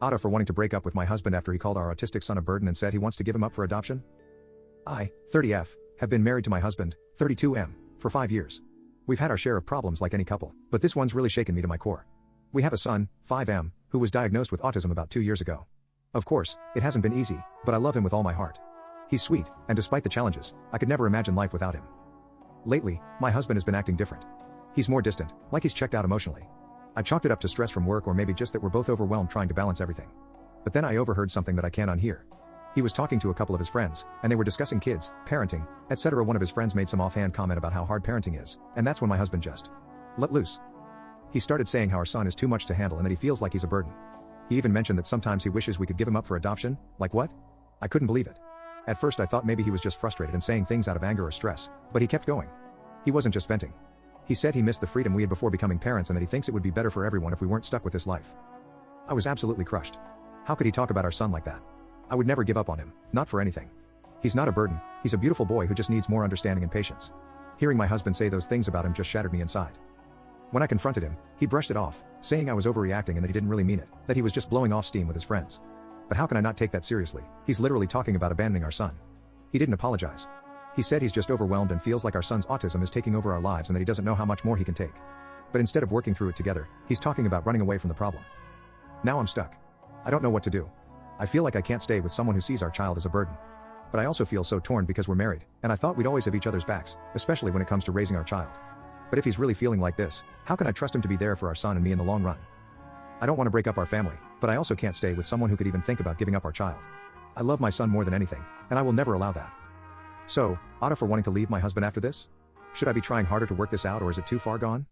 Otto for wanting to break up with my husband after he called our autistic son a burden and said he wants to give him up for adoption. I, 30F, have been married to my husband, 32M, for 5 years. We've had our share of problems like any couple, but this one's really shaken me to my core. We have a son, 5M, who was diagnosed with autism about 2 years ago. Of course, it hasn't been easy, but I love him with all my heart. He's sweet, and despite the challenges, I could never imagine life without him. Lately, my husband has been acting different. He's more distant, like he's checked out emotionally. I chalked it up to stress from work or maybe just that we're both overwhelmed trying to balance everything. But then I overheard something that I can't unhear. He was talking to a couple of his friends, and they were discussing kids, parenting, etc. One of his friends made some offhand comment about how hard parenting is, and that's when my husband just let loose. He started saying how our son is too much to handle and that he feels like he's a burden. He even mentioned that sometimes he wishes we could give him up for adoption. Like what? I couldn't believe it. At first I thought maybe he was just frustrated and saying things out of anger or stress, but he kept going. He wasn't just venting. He said he missed the freedom we had before becoming parents and that he thinks it would be better for everyone if we weren't stuck with this life. I was absolutely crushed. How could he talk about our son like that? I would never give up on him, not for anything. He's not a burden, he's a beautiful boy who just needs more understanding and patience. Hearing my husband say those things about him just shattered me inside. When I confronted him, he brushed it off, saying I was overreacting and that he didn't really mean it, that he was just blowing off steam with his friends. But how can I not take that seriously? He's literally talking about abandoning our son. He didn't apologize. He said he's just overwhelmed and feels like our son's autism is taking over our lives and that he doesn't know how much more he can take. But instead of working through it together, he's talking about running away from the problem. Now I'm stuck. I don't know what to do. I feel like I can't stay with someone who sees our child as a burden. But I also feel so torn because we're married, and I thought we'd always have each other's backs, especially when it comes to raising our child. But if he's really feeling like this, how can I trust him to be there for our son and me in the long run? I don't want to break up our family, but I also can't stay with someone who could even think about giving up our child. I love my son more than anything, and I will never allow that. So, Otto for wanting to leave my husband after this? Should I be trying harder to work this out or is it too far gone?